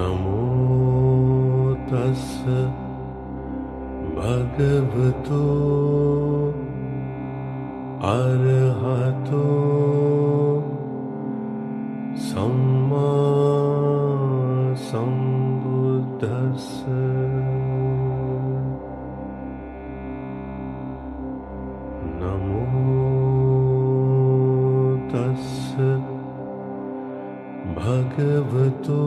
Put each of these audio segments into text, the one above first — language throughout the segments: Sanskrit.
नमो तस्स भगवतो अरहतो सम्मा सम्बुद्धस्स। नमो तस्स भगवतो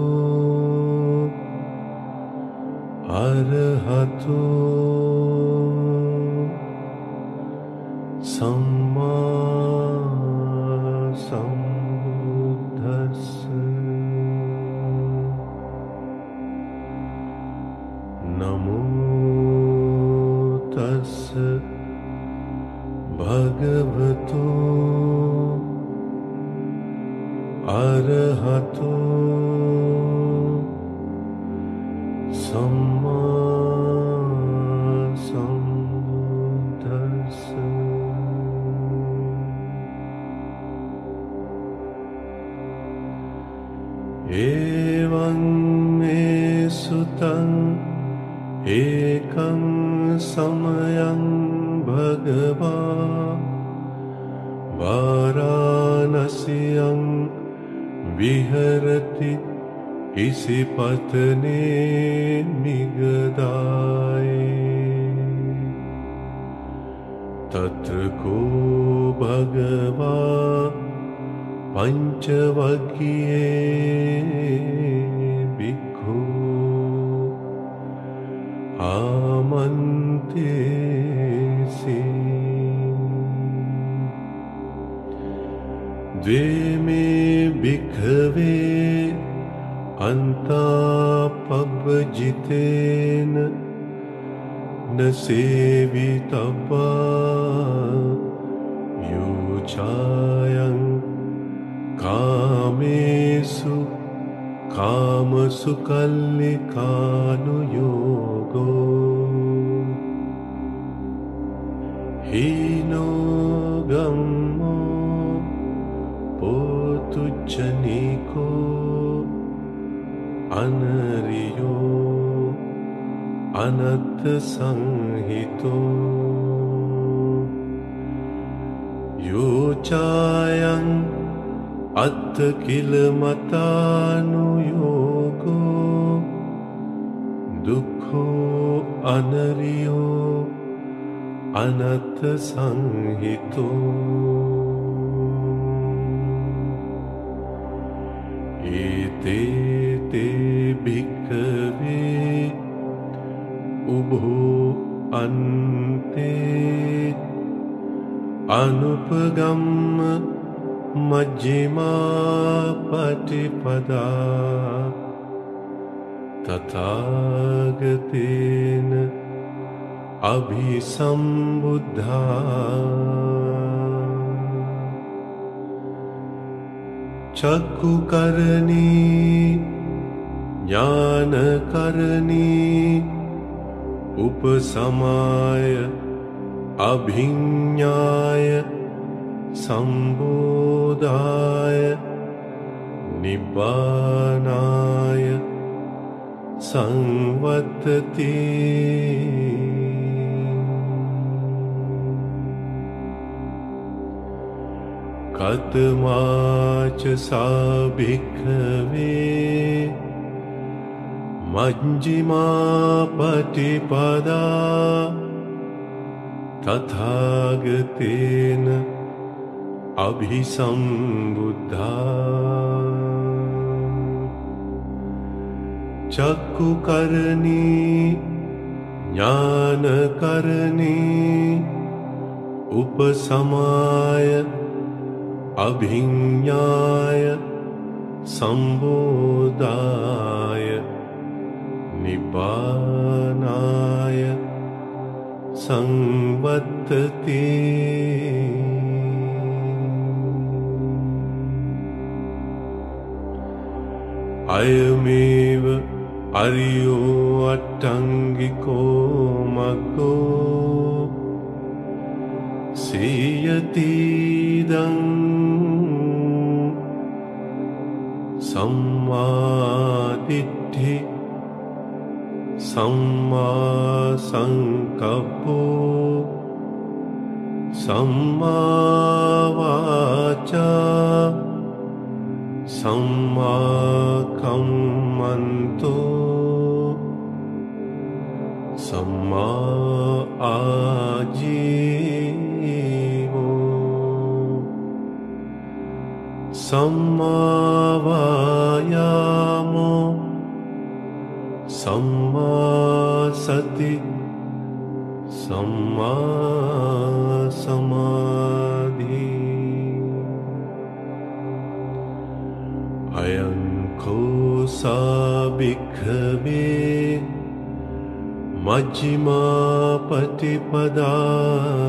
अरहतो सम्मा सम्बुद्धस्स। नमो तस्स भगवतो अरहतो सम्मा सम्बुद्धस्स। एवं मे सुतं एकं समयं भगवा वाराणस्यां विहरति इसिपत्ने निगदाये। तत्र को भगवा पंचवग्ये भिक्खु आमन्तेसि। द्वे मे भिक्खवे अन्तापब्जितेन न सेवितव्या योचायं कामेषु कामसु कल्लिकानुयोगो। हीनो गम्मो पोतुच्चनिको अनरियो अनत्थ संहितो। योचायं अत्थ किल मतानुयोगो। दुःखो अनरियो अनत्थ संहितो। एते ते भिक्खवे उभो अन्ते अनुपगम्य मज्जिमा पटिपदा। तथागतेन अभिसम्बुद्धा। चक्षुकर्णी ज्ञानकर्णी उपसमाय अभिज्ञाय सम्बोधाय निब्बानाय संवर्तते। कतमाच सा भिक्खवे मज्जिमा पटिपदा। तथागतेन अभिसम्बुद्धा। चक्षुकर्णी ज्ञानकर्णी उपसमाय अभिज्ञाय सम्बोधाय निब्बानाय संवर्तते। अयमेव अरियो अट्टाङ्गिको मग्गो सेयतीदं सम्मा දිට්ඨි සම්මා සංකප්පෝ සම්මා වාචා සම්මා කම්මන්තෝ සම්මා ආජීවෝ සම්මා වායාමෝ සම්මා සති සම්මා සමාධි අයං කෝ සාභික්ඛවේ මජ්ක්‍ධිමා පටිපදා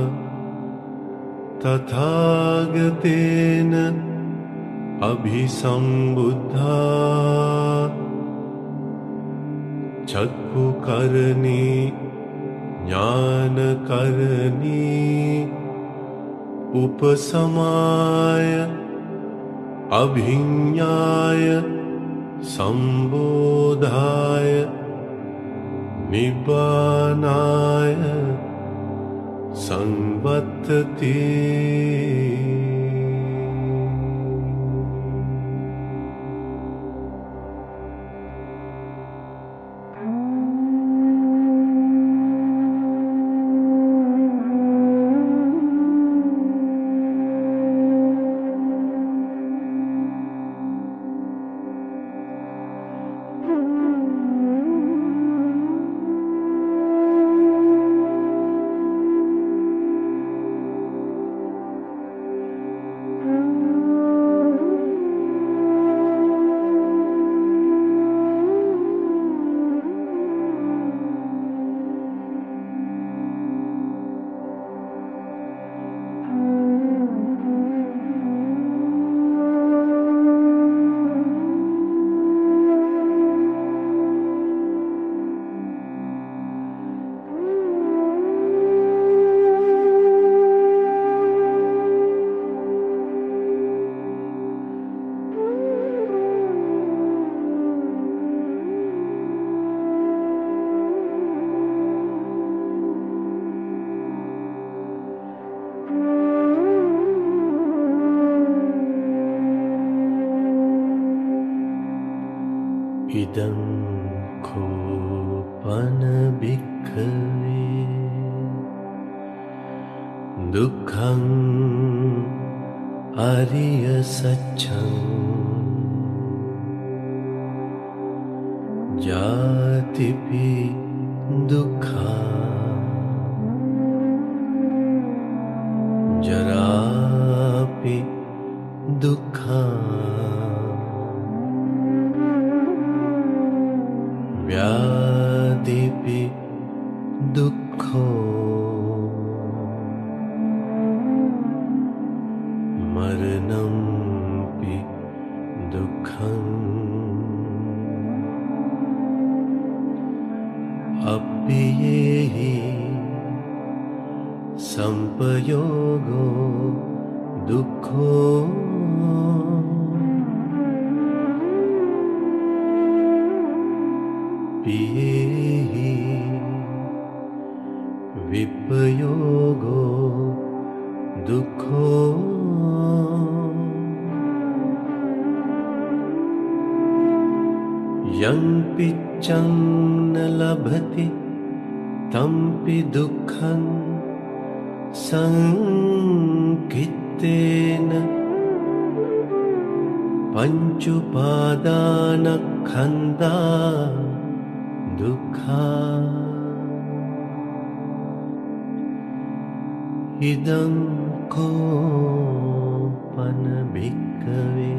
තථාගතේන අභිසම්බුද්ධා චක්ඛුකරණී ඥානකරණී උපසමාය අභිඤ්ඤාය සම්බෝධාය නිබ්බානාය සංවත්තති ඉදං කෝපන භික්ඛවේ දුක්ඛං අරිය සත්‍යං ජාතිපි දුක්ඛා ජරාපි දුක්ඛා व्याधिपि दुःखो मरणंपि दुःखं अप्येहि संपयोगो दुःखो पियेहि विपयोगो दुःखो यं पिच्चं न लभति तंपि दुःखं संकित्तेन पञ्चुपादानस्कन्धा दुःखा इदं कोपन भिक्खवे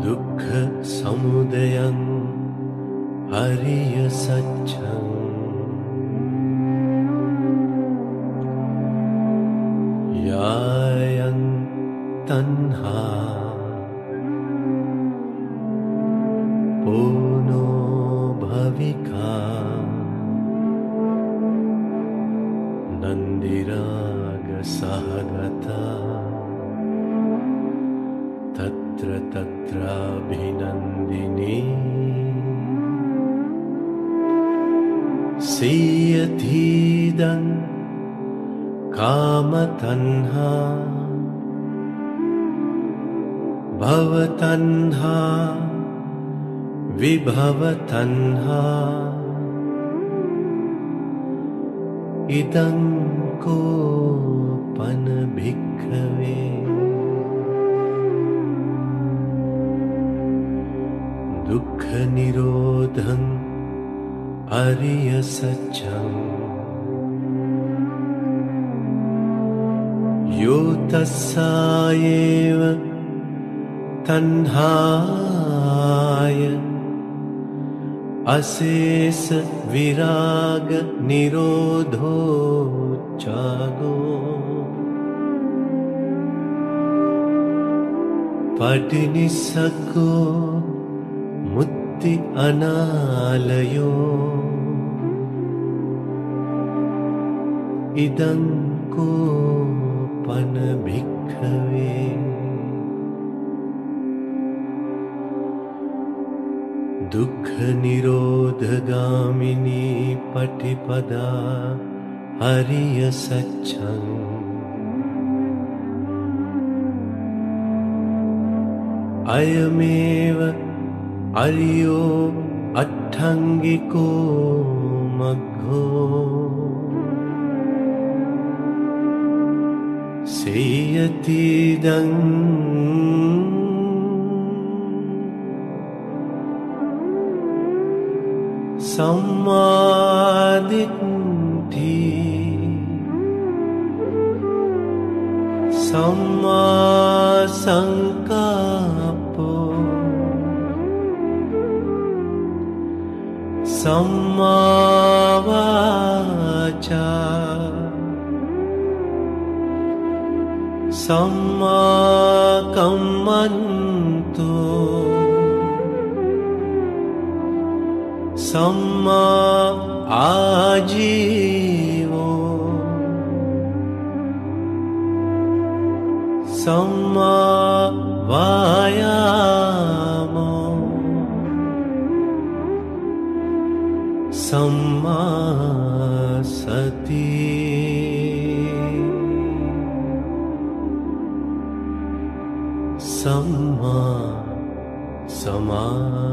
दुःख समुदयं अरिय सत्यं यायं तन्हा पूनो भविका नंदिराग सहगता यत्र तत्राभिनन्दिनी सीयतीदं कामतन्हा भवतन्हा विभवतन्हा इदं कोपन भिक्खवे दुःख निरोधं अरिय सत्यं यो तस्सायेव तन्हाय अशेष विराग निरोधो जागो पटिनिस्सको मुक्ति अनालयो इदं कोपन भिक्खवे दुःख निरोधगामिनी पटिपदा हरिय सत्यं अयमेव अरियो अट्ठङ्गिको मग्गो सेयतीदं सम्मादिट्ठी सम्मा संकप्पो सम्मा वाचा सम्मा कम्मन्तो सम्मा आजीवो सम्मा वायामो सम्मा सति सम्मा समाधि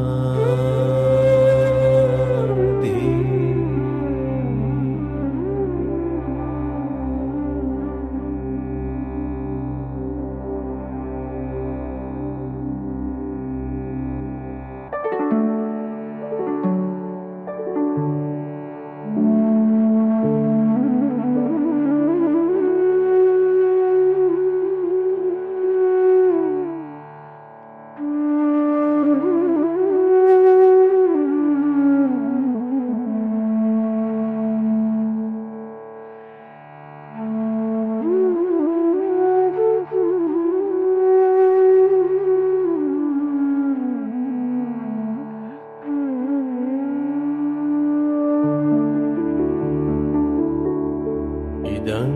इदं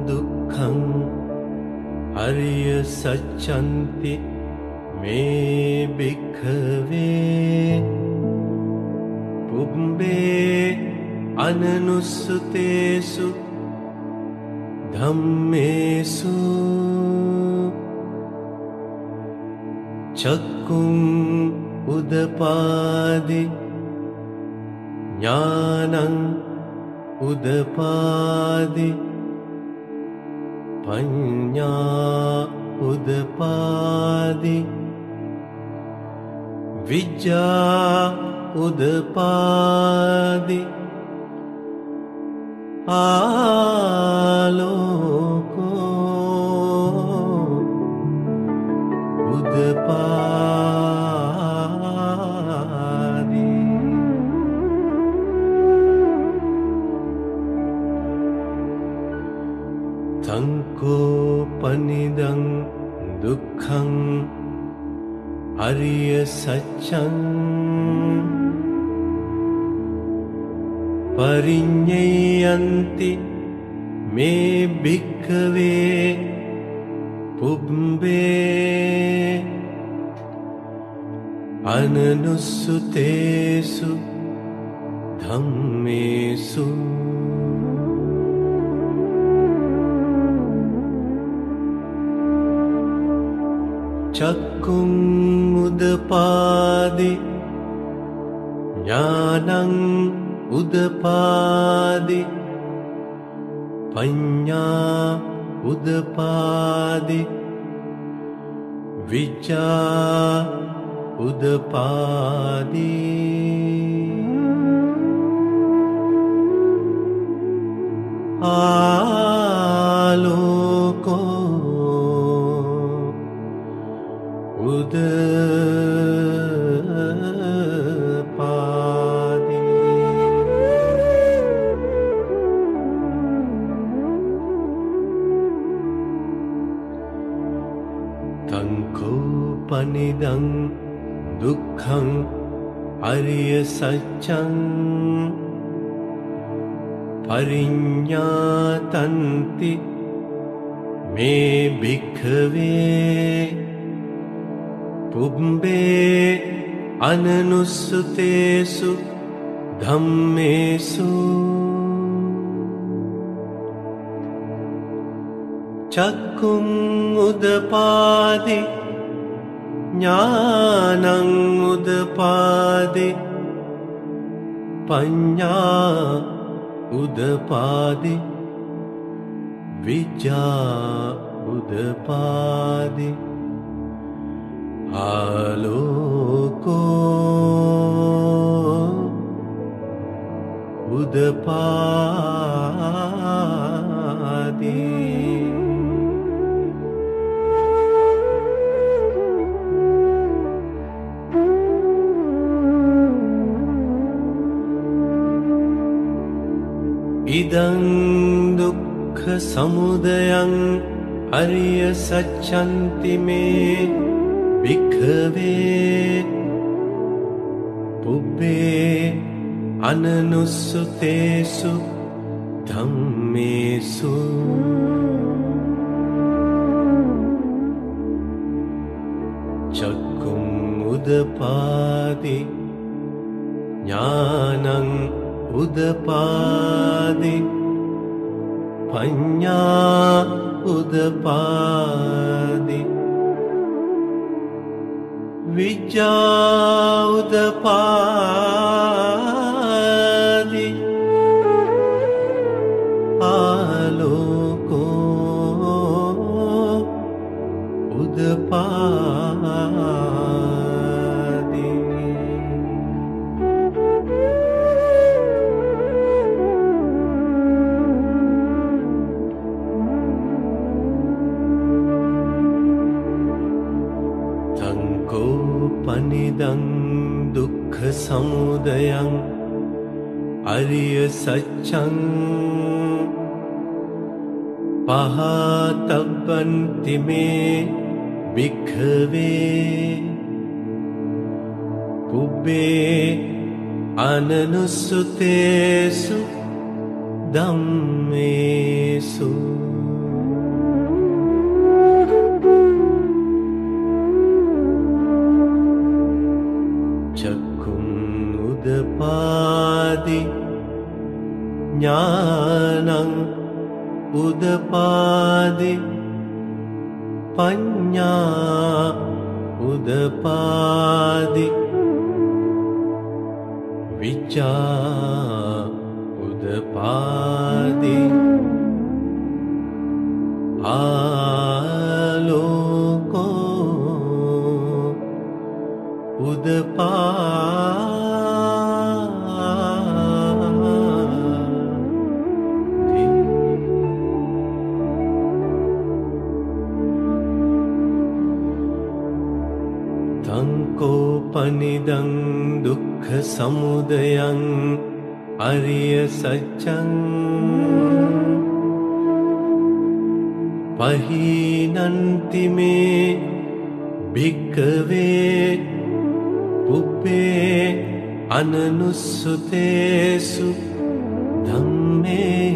दुःखं हरिय सच्चन्ति मे भिक्खवे पुंबे अननुसुतेषु धम्मेषु चक्कुं उदपादि ज्ञानं उदपादि पञ्ञा उदपादि विद्या उदपादि आलोको उदपादि तंकोपनिदं दुःखं अरिय सत्यं परिज्ञेयन्ति मे भिक्खवे पुंबे අනනුස්සුතේසු ධම්මේසු චක්කුං උදපාදි ඥානං උදපාදි පඤ්ඤා උදපාදි විචා උදපාදි ආලෝකෝ උදපාදි තංකෝපනිදං දුක්ඛං අරිය සත්‍යං පරිඤ්ඤාතන්ති මේ භික්ඛවේ පුබ්බේ අනනුස්සතේසු ධම්මේසු චක්කුං උදපාදි ඥානං උදපාදි පඤ්ඤා උදපාදි විචා උදපාදි ආලෝකෝ උදපාදි ඉදං දුක්ඛ සමුදයං අරිය සත්‍යන්ති මේ භික්ඛවේ පුබ්බේ අනනුස්සතේසු ධම්මේසු චක්කුං උදපාදි ඥානං උදපාදි පඤ්ඤා උදපාදි විචා උදපාදි ආලෝකෝ උදපාදි පනිදං දුක්ඛ සමුදයං අරිය සත්‍යං පහතබ්බන්ති මේ භික්ඛවේ පුබ්බේ අනනුස්සතේසු ධම්මේසු උදපාදි ඥානං උදපාදි පඤ්ඤා උදපාදි විචා උදපාදි ආලෝකෝ උදපාදි තංකෝපනිදං දුක්ඛ සමුදයං අරිය සත්‍යං පහීනන්ති මේ භික්ඛවේ පුබ්බේ අනනුස්සතේසු ධම්මේසු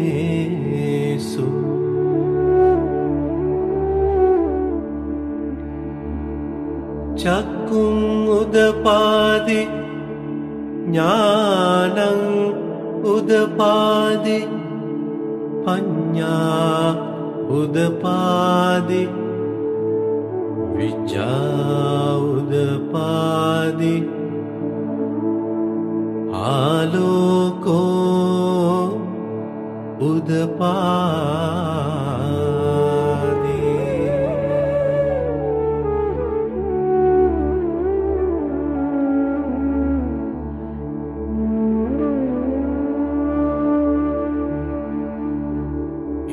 චක්කුං උදපාදි ඥානං උදපාදි පඤ්ඤා උදපාදි විචා උදපාදි ආලෝකෝ උදපාදි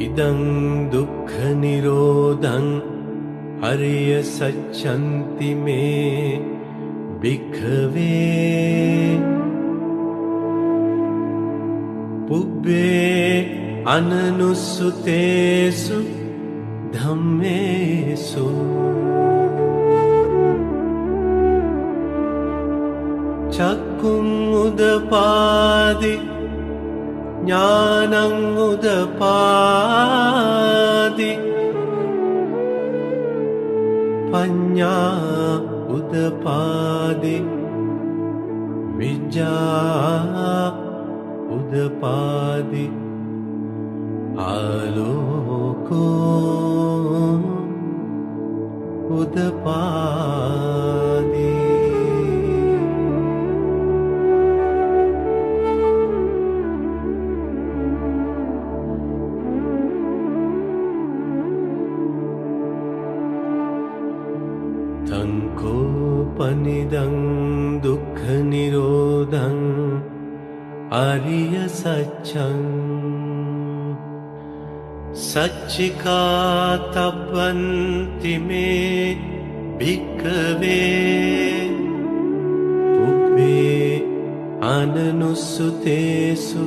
ඉදං දුක්ඛ නිරෝධං අරිය සච්ඡන්ති මේ භික්ඛවේ පුබ්බේ අනනුස්සුතේසු ධම්මේසු චක්කුං උදපාදි ඥානං උදපාදි පඤ්ඤා උදපාදි විජ්ජා උදපාදි ආලෝකෝ උදපාදි තංකෝපනිදං දුක්ඛ නිරෝධං අරිය සත්‍යං සච්චිකාතබ්බන්ති මේ භික්ඛවේ පුබ්බේ අනනුස්සුතේසු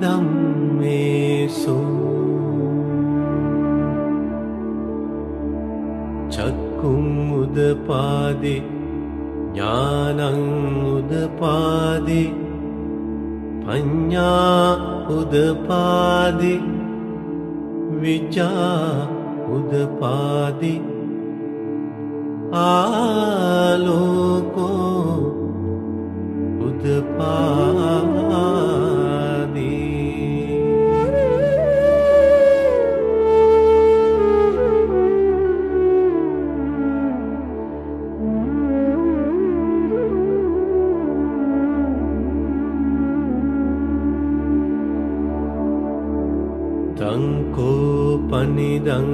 ධම්මේසු චක්කුං උදපාදි ඥානං උදපාදි පඤ්ඤා උදපාදි විචා උදපාදි ආලෝකෝ උදපාදි තංකෝපනිදං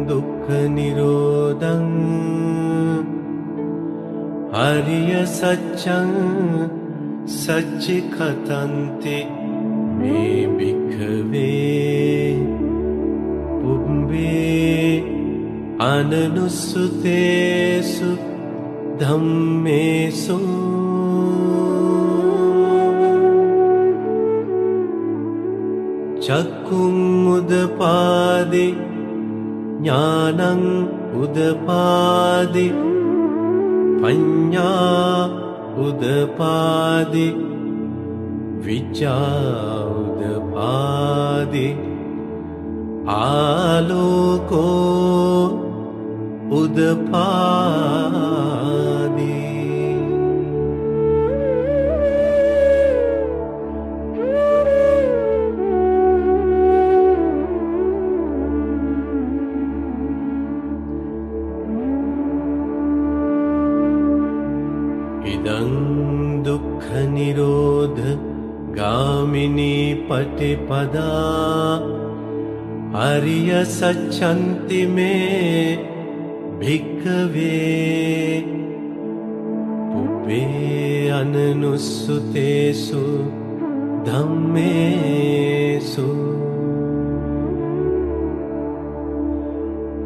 දුක්ඛ නිරෝධං අරිය සත්‍යං සච්චිකතන්ති මේ භික්ඛවේ පුබ්බේ අනනුස්සුතේසු ධම්මේසු චක්කුං උදපාදි ඥානං උදපාදි පඤ්ඤා උදපාදි විචා උදපාදි ආලෝකෝ උදපාදි ඉදං දුක්ඛ නිරෝධ ගාමිනී පටිපදා අරිය සච්ඡන්ති මේ භික්ඛවේ පුබ්බේ අනනුස්සුතේසු ධම්මේසු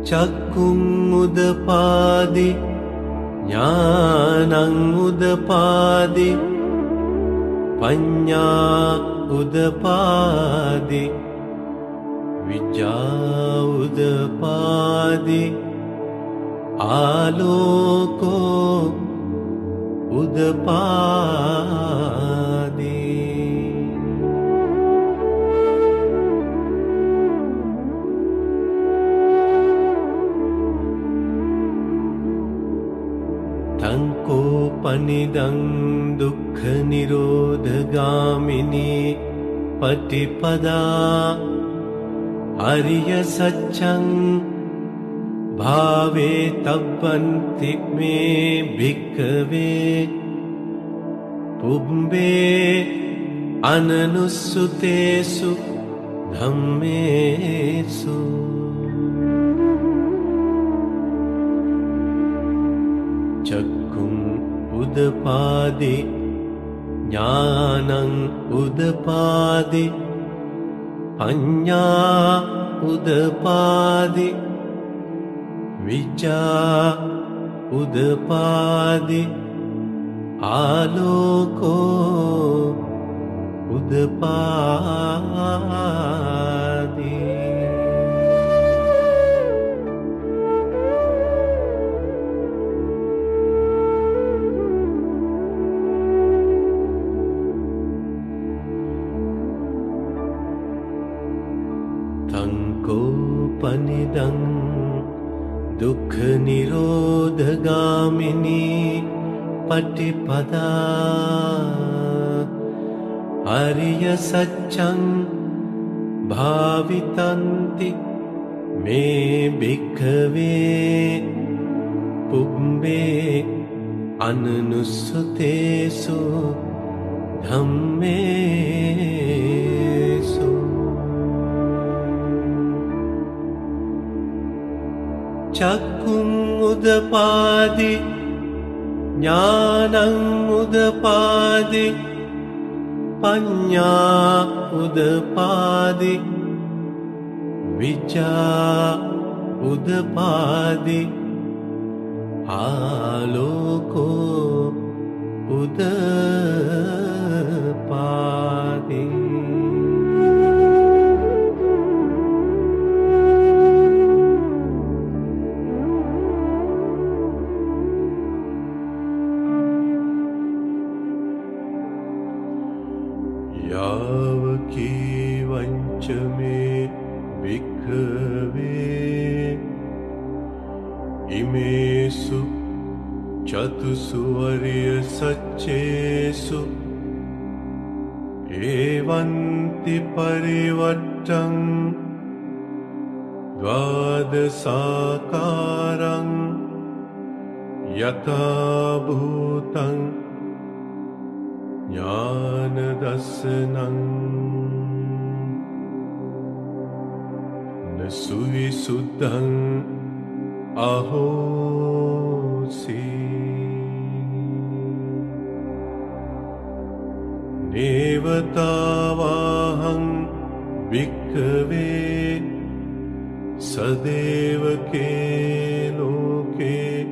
චක්කුං උදපාදි ඥානං උදපාදි පඤ්ඤා උදපාදි විජ්ජා උදපාදි ආලෝකෝ උදපාදි පනිදං දුක්ඛ නිරෝධගාමිනී පටිපදා අරිය සත්‍යං භාවේ තබ්බන්ති මේ භික්ඛවේ පුබ්බේ අනනුස්සුතේසු ධම්මේසු චක්කුං උදපාදි ඥානං උදපාදි පඤ්ඤා උදපාදි විචා උදපාදි ආලෝකෝ උදපාදි පනිදං දුක්ඛ නිරෝධගාමිනී පටිපදා අරිය සත්‍යං භාවිතන්ති මේ භික්ඛවේ පුබ්බේ අනනුස්සතේසු ධම්මේසු චක්කුං උදපාදි ඥානං උදපාදි පඤ්ඤා උදපාදි විචා උදපාදි ආලෝකෝ උදපාදි යාවකීවංච මේ භික්ඛවේ ඉමේසු චතුසු අරිය සච්චේසු ඒවන්ති පරිවට්ටං ද්වාදසාකාරං යථා භූතං ඥාන දස්සනං නසුවිසුද්ධං අහෝසි නේවතාවාහං භික්ඛවේ සදේවකේ ලෝකේ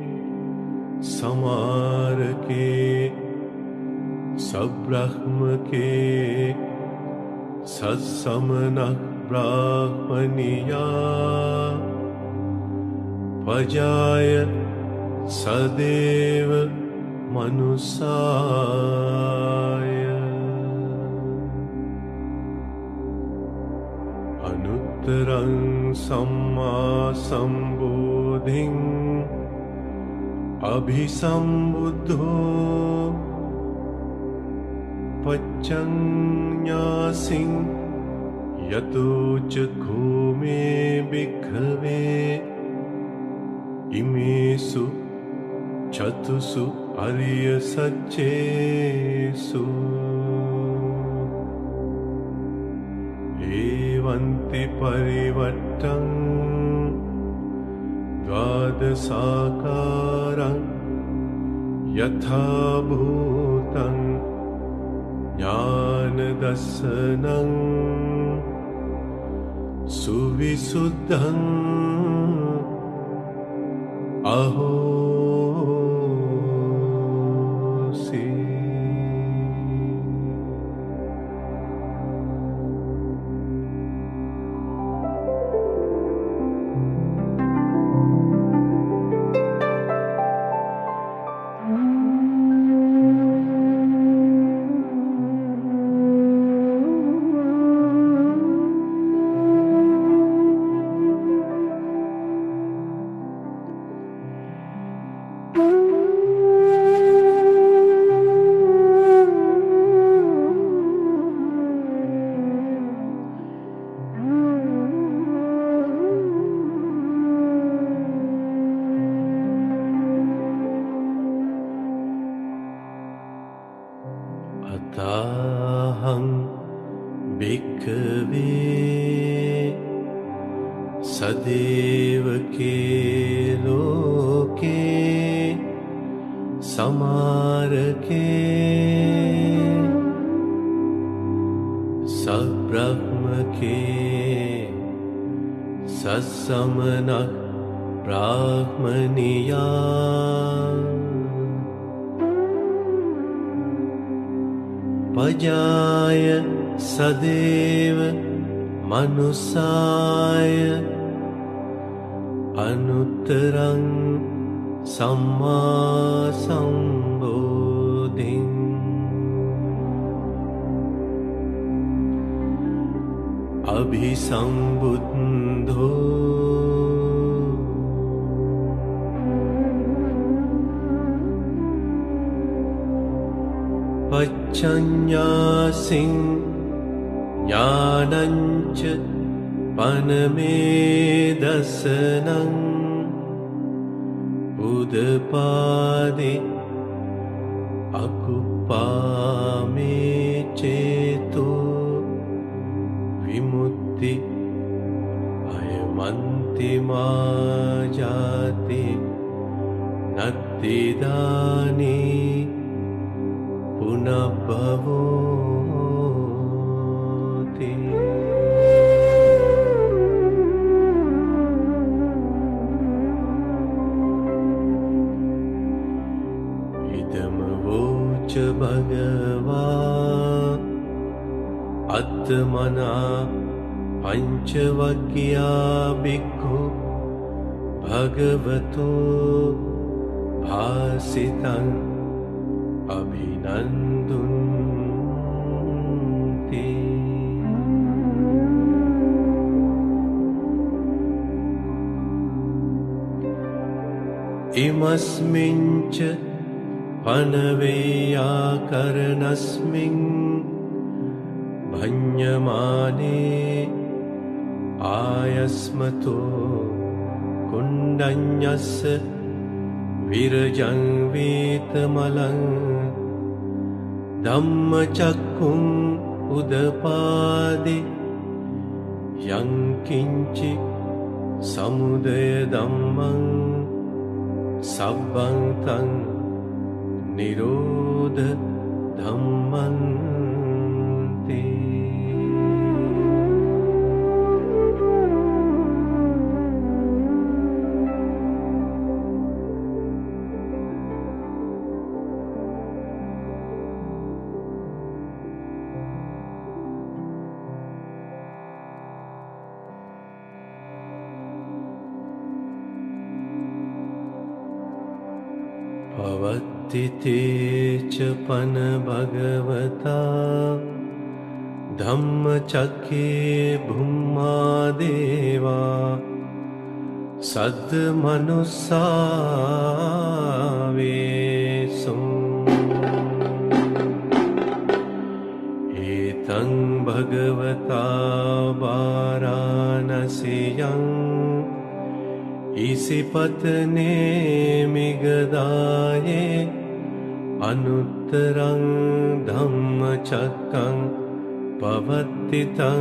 සමාරකේ සබ්‍රහ්මකේ සත්සමනක් බ්‍රාහ්මනියා පජාය සදේව මනුසාය අනුත්තරං සම්මා සම්බෝධින් අභිසම්බුද්ධෝ පච්චඤ්ඤාසින් යතෝච කෝමේ භික්ඛවේ ඉමේසු චතුසු අරිය සච්චේසු ඒවන්ති පරිවට්ටං ද්වාදසාකාරං යථා භූතං ඥාන දස්සනං සුවිසුද්ධං අහෝසි सदैव के लोके समारके सब्रह्म के सत्समनः ब्राह्मणिया पजाय सदैव मनुष्याय अनुत्तरं सम्मा संबोधिं अभिसंबुद्धो पच्चन्यासिं ज्ञानञ्च पनमेदसनम् उदपादि अकुप्पामे चेतो विमुक्ति अयमन्तिमा जाति नत्तिदानी पुनर्भवोति इदमवोच भगवान् आत्मना पञ्चवक्या भिक्खु भगवतो भासितं अभिनन्दन्ति इमस्मिञ्च पनवेयाकरणस्मिन् भञ्जमाने आयस्मतो कुण्डन्यस्य विरजं वेतमलं धम्मचक्कुम् उदपादि यं किञ्चित् समुदयधम्मं सब्बं तं निरोधधम्मन्ति पवत्तिते च पन भगवता धम्मचक्रे भूमादेवा सद्मनुस्सावेषु एतं भगवता वाराणस्यां इसिपत्ने मिगदाये अनुत्तरं धम्मचक्रं पवत्तितं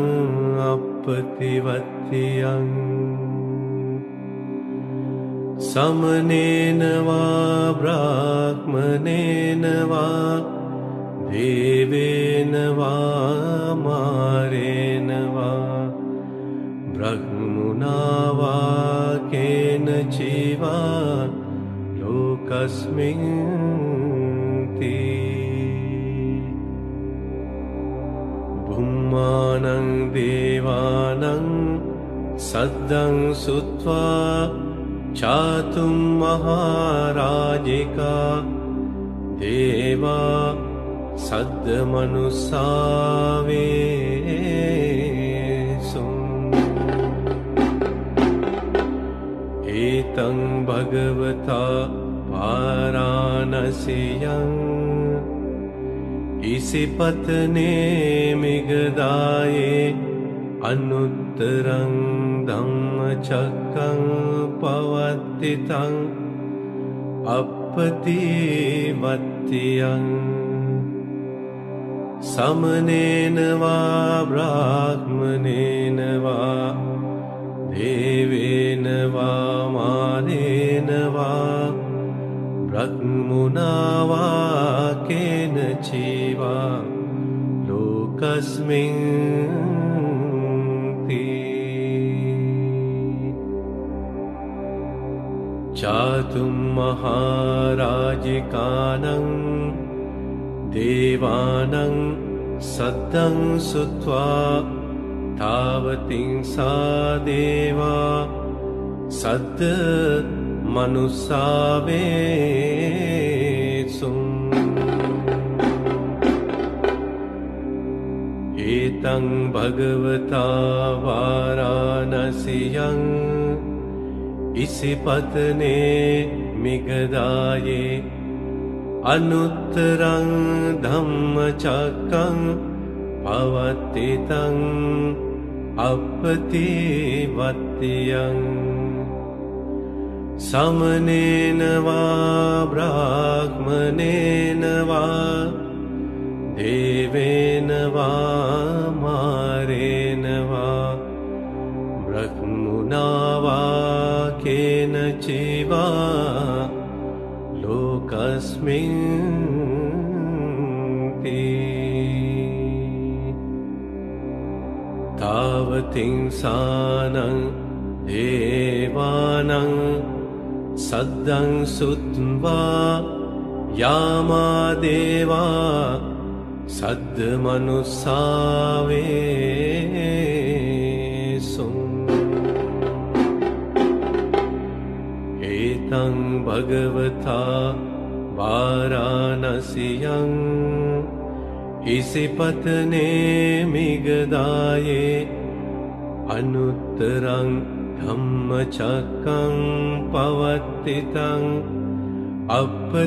अपतिवत्यं समनेन वा ब्राह्मणेन वा देवेन वा मारेण वा ब्रह्मणा वा केनचिवा लोकस्मिन् भूमानं देवानं सद्दं सुत्वा चातुं महाराजिका देवा सद्मनुस्सावेषु एतं भगवता वाराणस्यां इसिपत्ने मिगदाये अनुत्तरं धम्मचक्रं पवत्तितं अपतिवत्यं समनेन वा ब्राह्मणेन वा देवेन वा मानेन वा ब्रह्मणा वा केनचिवा लोकस्मिन् चातुं महाराजिकानं देवानं सद्दं सुत्वा तावतिं सा देवा सद् मनुस्सावेसुम् एतं भगवता वाराणस्यां इसिपत्ने मिगदाये अनुत्तरं धम्मचक्रं पवत्तितं अपतिवत्यं समनेन वा ब्राह्मणेन वा देवेन वा मारेण वा ब्रह्मणा वा केनचिवा लोकस्मिन् तावतिं सानं देवानं सद्दं सुत्वा यामा देवा सद्मनुस्सावेसुम् एतं भगवता वाराणस्यां इसिपत्ने मिगदाये अनुत्तरं धम्मचक्रं पवत्तितं अपतिवत्यं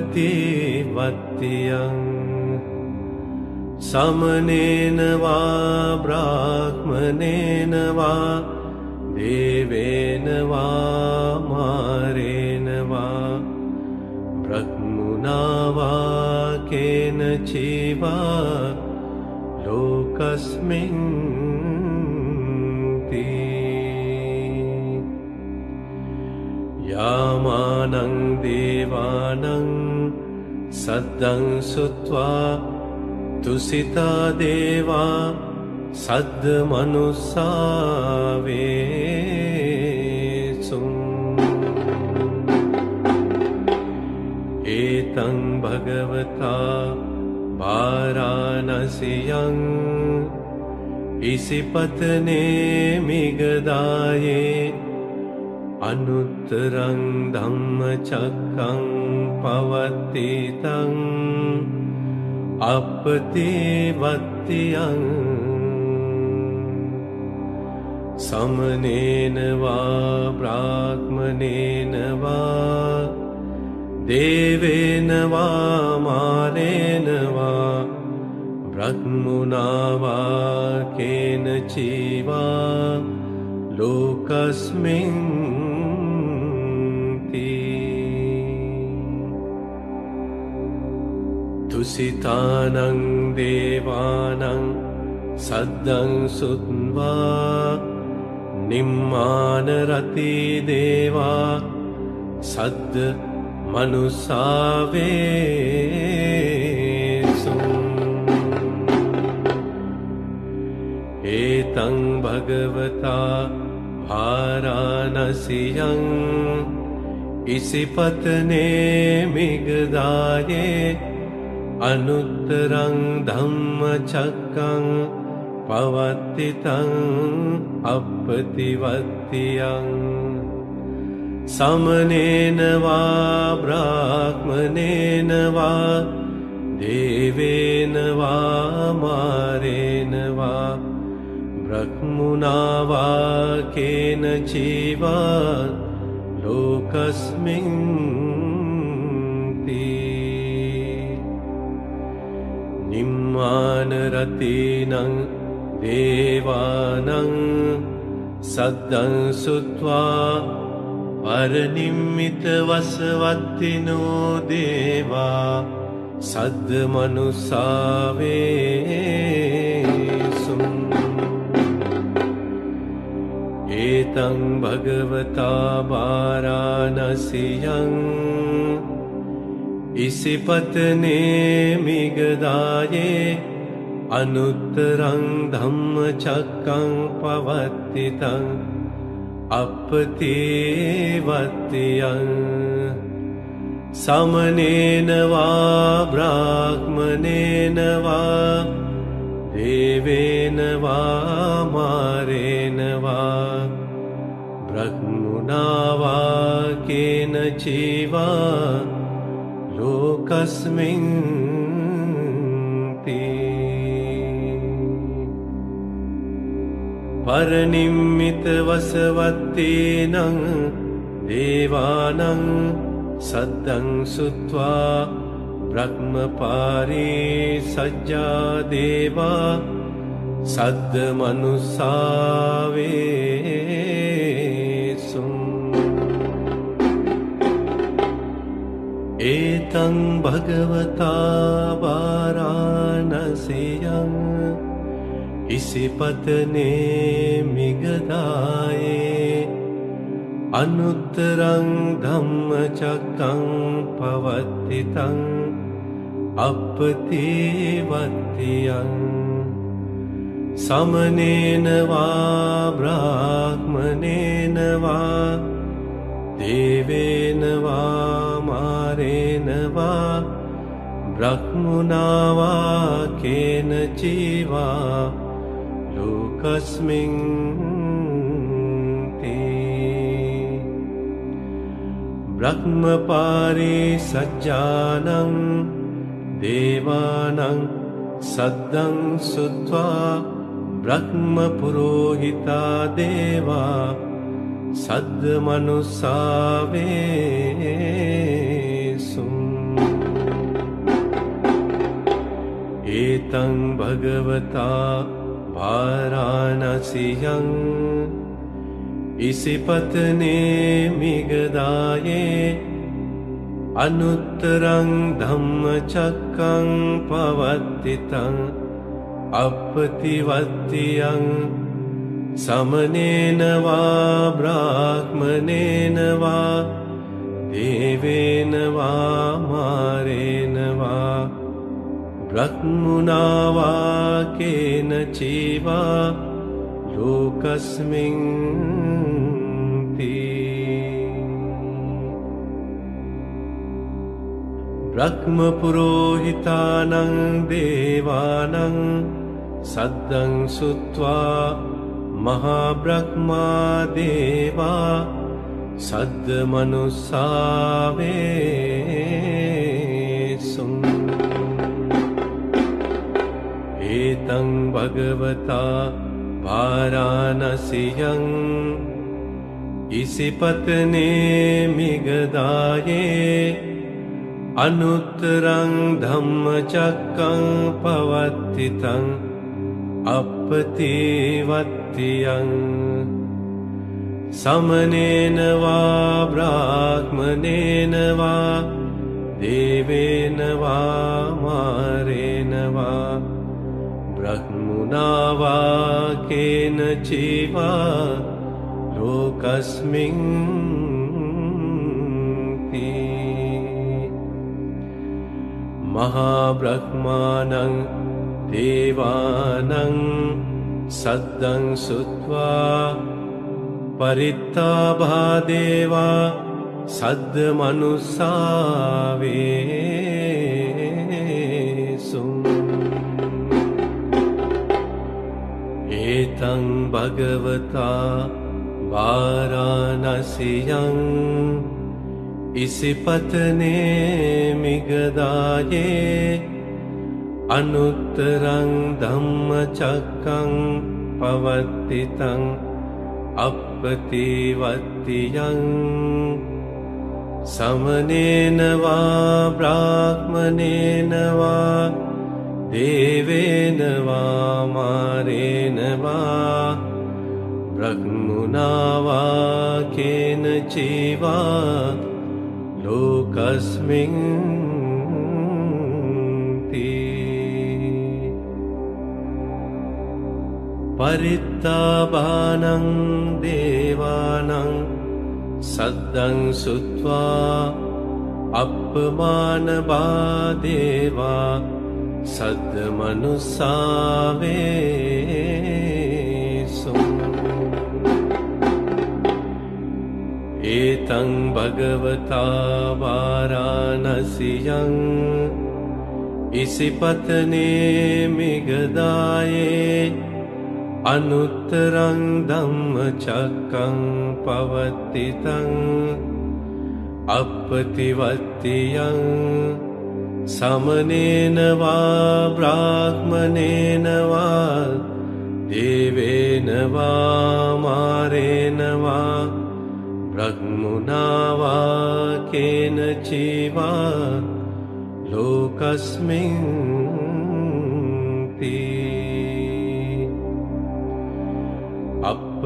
समनेन वा ब्राह्मणेन वा देवेन वा मारेण वा ब्रह्मणा वा केनचिवा लोकस्मिन् यामानं देवानं सद्दं सुत्वा तुसिता देवा सद्मनुस्सावेसुम् एतं भगवता वाराणस्यां इसिपत्ने मिगदाये अनुत्तरं धम्मचक्रं पवत्तितं अपतिवत्यं समनेन वा ब्राह्मणेन वा देवेन वा मारेण वा ब्रह्मणा वा केनचिवा लोकस्मिन् तुसितानं देवानं सद्दं सुत्वा निम्मानरति देवा सद् मनुस्सावेसुम् एतं भगवता वाराणस्यां इसिपत्ने मिगदाये अनुत्तरं धम्मचक्रं पवत्तितं अपतिवत्यं समनेन वा ब्राह्मणेन वा देवेन वा मारेण वा ब्रह्मणा वा केनचिवा लोकस्मिन् निम्मानरतीनं देवानं सद्दं सुत्वा परनिम्मितवसवत्तिनो देवा सद्मनुस्सावेसुम् एतं भगवता वाराणस्यां इसिपत्ने मिगदाये अनुत्तरं धम्मचक्रं पवत्तितं अपतिवत्यं समनेन वा ब्राह्मणेन वा देवेन वा मारेण वा ब्रह्मणा वा केनचिवा लोकस्मिन् परनिम्मितवसवत्तेनं देवानं सद्दं श्रुत्वा ब्रह्मपारे सज्जा देवा सद्मनुसावेसु एतं भगवता वाराणस्यां इसिपत्ने मिगदाये अनुत्तरं धम्मचक्रं पवत्तितं अपतिवत्यं समनेन वा ब्राह्मणेन वा देवेन वा मारेण वा ब्रह्मणा वा केनचिवा लोकस्मिन् ब्रह्मपारे सज्जानं देवानं सद्दं श्रुत्वा ब्रह्मपुरोहिता देवा सद्मनुसावेसु एतं भगवता वाराणस्यां इसिपत्ने मिगदाये अनुत्तरं धम्मचक्रं पवत्तितं अपतिवत्यं समनेन वा ब्राह्मणेन वा देवेन वा मारेण वा ब्रह्मणा वा केनचिवा लोकस्मिन् ब्रह्मपुरोहितानं देवानं सद्दं श्रुत्वा महाब्रह्मा देवा सद्मनुसावेसु एतं भगवता वाराणस्यां इसिपत्ने मिगदाये अनुत्तरं धम्मचक्रं पवत्तितं अपतिवत्यं समनेन वा ब्राह्मणेन वा देवेन वा मारेण वा ब्रह्मणा वा केनचिवा लोकस्मिन् महाब्रह्मानं देवानं सद्दं श्रुत्वा परित्ताभा देवा सद्मनुसावेसु एतं भगवता वाराणस्यां इसिपत्ने मिगदाये अनुत्तरं धम्मचक्रं पवत्तितं अपतिवत्यं समनेन वा ब्राह्मणेन वा देवेन वा मारेण वा ब्रह्मणा वा केनचिवा लोकस्मिन् परित्ताबानं देवानां सद्दं सुत्वा अपमानबादेवा सद्मनुस्सावेषु एतं भगवता वाराणस्यां इसिपत्ने मिगदाये अनुत्तरं धम्मचक्रं पवतितम् अपतिवत्तियं समनेन वा ब्राह्मणेन वा देवेन वा मारेण वा ब्रह्मणा वा केनचिवा लोकस्मिन्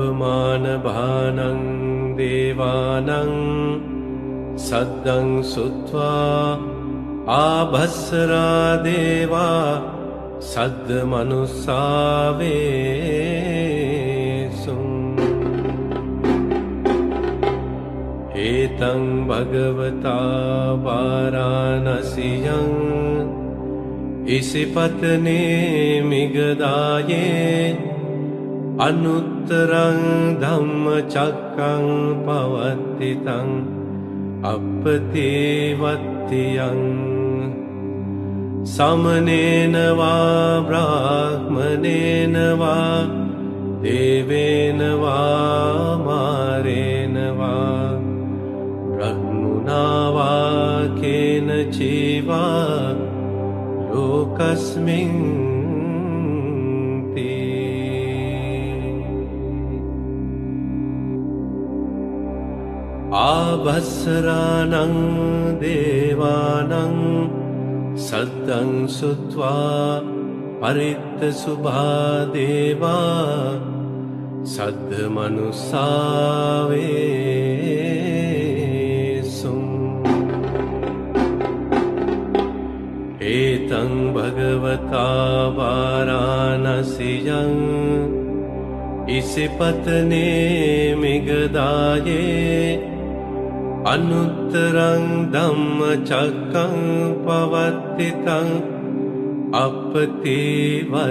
अपमानभानं देवानां सद्दं सुत्वा आभस्रा देवा सद्मनुस्सावेषु एतं भगवता वाराणस्यां इसिपत्ने मिगदाये अनुत्तरं धम्मचक्रं पवतितम् अपतिवत्तियं समनेन वा ब्राह्मणेन वा देवेन वा मारेण वा ब्रह्मणा वा केनचिवा लोकस्मिन् आभस्रानं देवानां सद्दं सुत्वा परित्तशुभा देवा सद्मनुस्सावेषु एतं भगवता वाराणस्यां इसिपत्ने मिगदाये अनुत्तरं धम्मचक्रं पवतितम् अपतिवत्तियं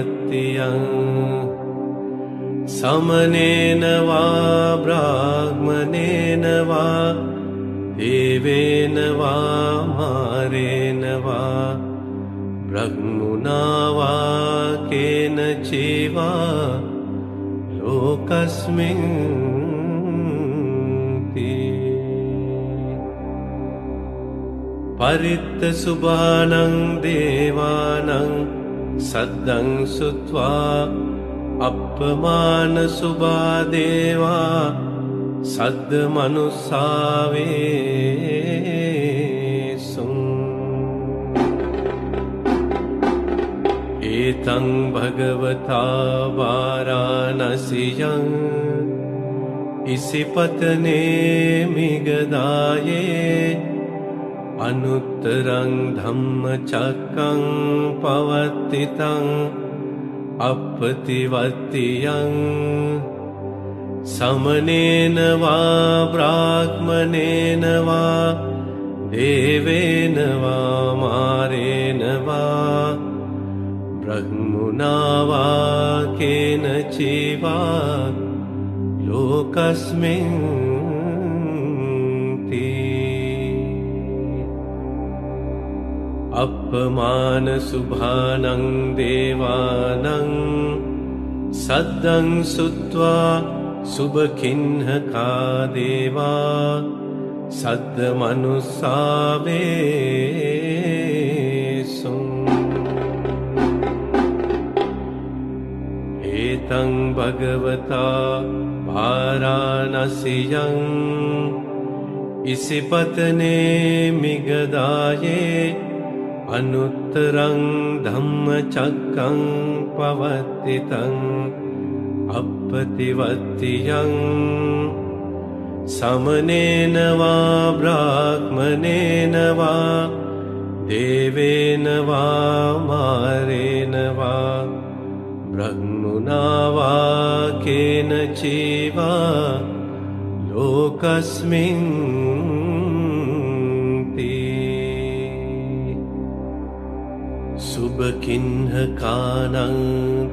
समनेन वा ब्राह्मणेन वा देवेन वा मारेण वा ब्रह्मणा वा केनचिवा लोकस्मिन् परित्तशुभानं देवानां सद्दं सुत्वा अपमानशुभा देवा सद्मनुस्सावेषु एतं भगवता वाराणस्यां इसिपत्ने मिगदाये अनुत्तरं धम्मचक्रं पवतितम् अपतिवत्तियं समनेन वा ब्राह्मणेन वा देवेन वा मारेण वा ब्रह्मणा वा केनचिवा लोकस्मिन् अपमानशुभानं देवानां सद्दं सुत्वा शुभखिन्नका देवा सद्मनुस्सावेषु एतं भगवता वाराणस्यां इसिपत्ने मिगदाये अनुत्तरं धम्मचक्रं पवतितम् अपतिवत्तियं समनेन वा ब्राह्मणेन वा देवेन वा मारेण वा ब्रह्मणा वा केनचिवा लोकस्मिन् सुबकिन्हकानां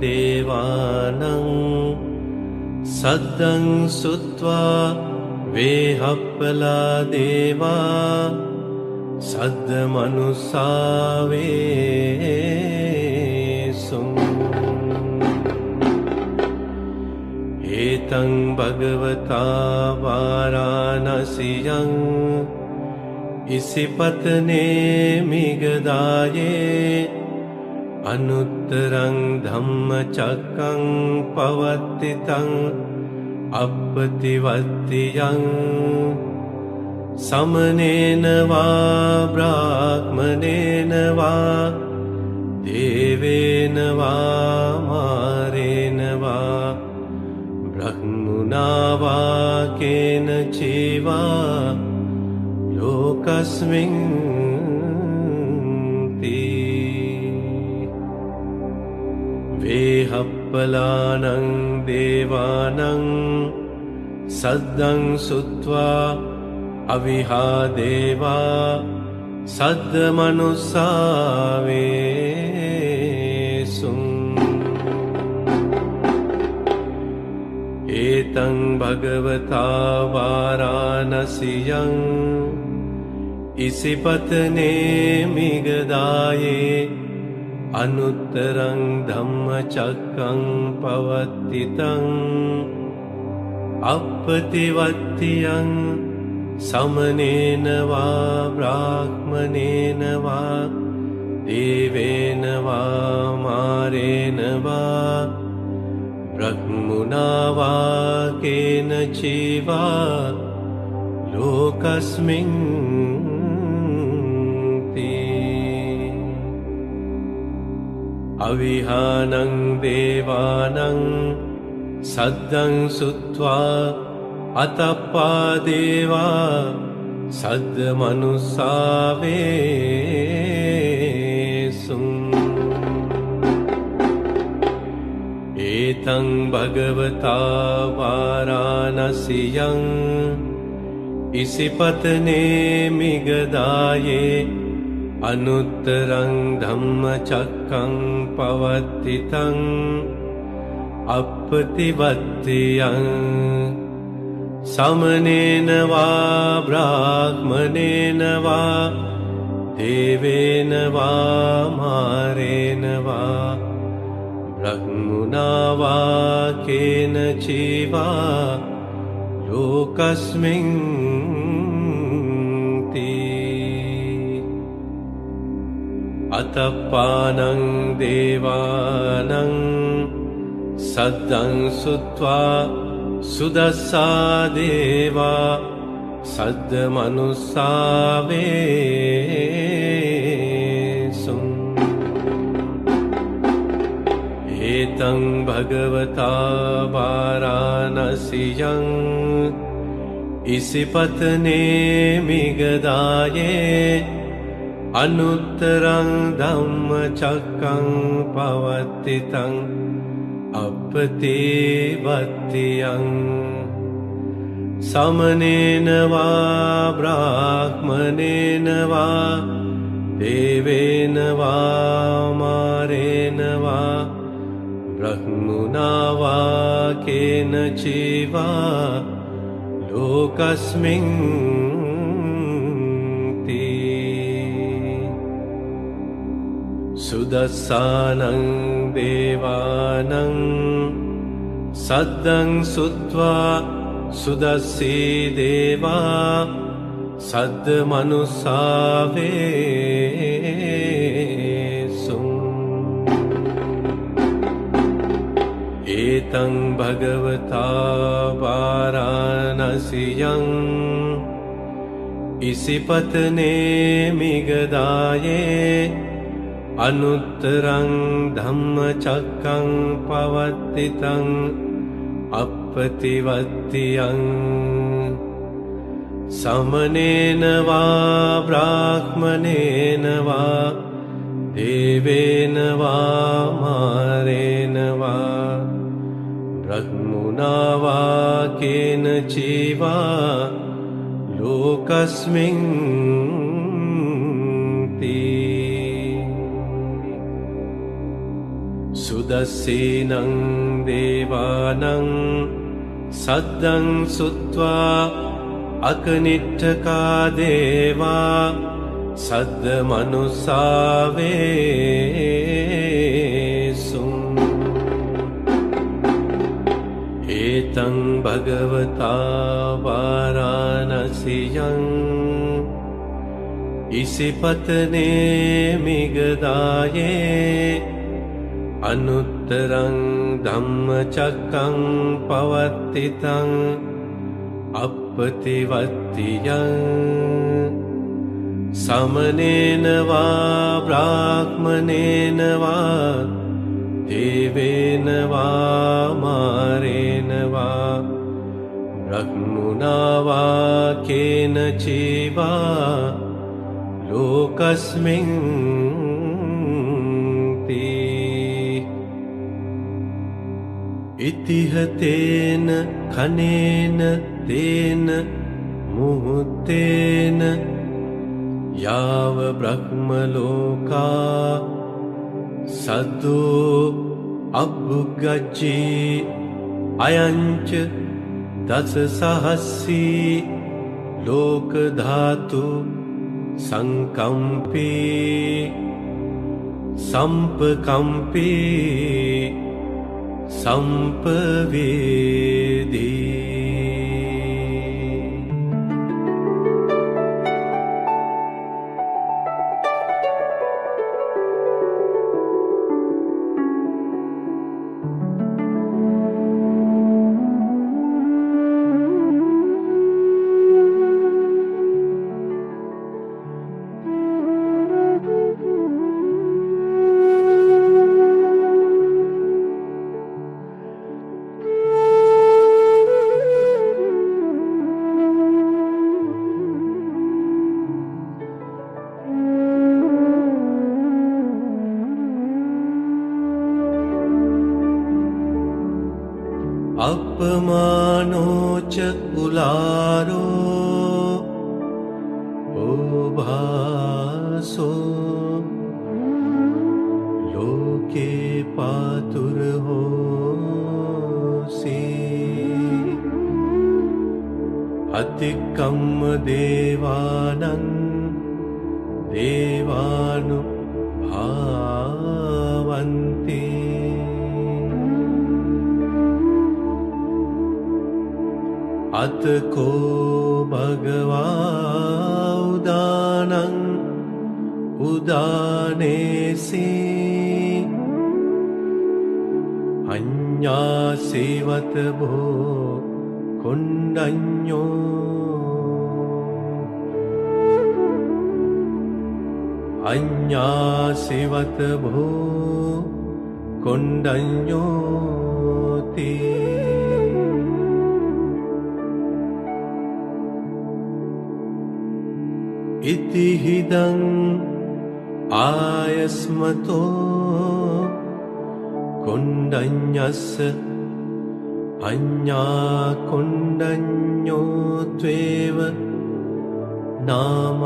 देवानां सद्दं सुत्वा वेहप्पला देवा सद्दमनुसा वेसुं एतं भगवता वाराणस्यां इसिपत्ने मिगदाये अनुत्तरं धम्मचक्रं पवर्तितं अपतिवत्तियं समनेन वा ब्राह्मणेन वा देवेन वा मारेण वा ब्रह्मणा वा केनचिवा लोकस्मिन् वेहप्पलानां देवानां सद्दं सुत्वा अविहा देवा सद्दमनुसा वेसुं एतं भगवता वाराणस्यां इसिपत्ने मिगदाये अनुत्तरं धम्मचक्रं पवर्तितं अपतिवत्तियं समनेन वा ब्राह्मणेन वा देवेन वा मारेण वा ब्रह्मणा वा केनचिवा लोकस्मिन् अविहानं देवानं सद्दं सुत्वा अतप्पा देवा सद्दमनुसा वेसुं एतं भगवता वाराणस्यां इसिपत्ने मिगदाये अनुत्तरं धम्मचक्रं पवर्तितं अपतिवत्तियं समनेन वा ब्राह्मणेन वा देवेन वा मारेण वा ब्रह्मणा वा केनचिवा लोकस्मिन् अतप्पानं देवानं सद्दं सुत्वा सुदस्सा देवा सद्दमनुसा वेसुं एतं भगवता वाराणस्यां इसिपत्ने मिगदाये अनुत्तरं धम्मचक्रं पवर्तितं अपतिवत्तियं समनेन वा ब्राह्मणेन वा देवेन वा मारेण वा ब्रह्मणा वा केनचिवा लोकस्मिन् सुदस्सानं देवानं सद्दं सुत्वा सुदस्सी देवा सद्दमनुसा वेसुं एतं भगवता वाराणस्यां इसिपत्ने मिगदाये अनुत्तरं धम्मचक्रं पवर्तितं अपतिवत्तियं समनेन वा ब्राह्मणेन वा देवेन वा मारेण वा ब्रह्मणा वा केनचिवा लोकस्मिन् सुदस्सेनं देवानं सद्दं सुत्वा अकनिष्ठका देवा सद्मनुसावेसुम् एतं भगवता वाराणस्यां इसिपत्ने मिगदाये अनुत्तरं धम्मचक्रं पवर्तितं अपतिवत्तियं समनेन वा ब्राह्मणेन वा देवेन वा मारेण वा ब्रह्मणा वा केनचिवा लोकस्मिन् इतिहतेन खनेन तेन मुहूर्तेन याव ब्रह्मलोका सद्दो अभुगज्जी अयञ्च दशसहस्री लोकधातु संकम्पी संपकम्पी संपवेदी अपमानोच उलारो ओभासो लोके पातुर्होसि अतिकम्म देवानं देवानुभावन्ति अतको भगवा उदानं उदानेसि अन्यासिवत भो कुण्डन्यो अन्यासिवत भो कुण्डन्योति इति हिदं आयस्मतो कुण्डन्यस्य अन्या कुण्डन्यो त्वेव नाम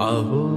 अहोसि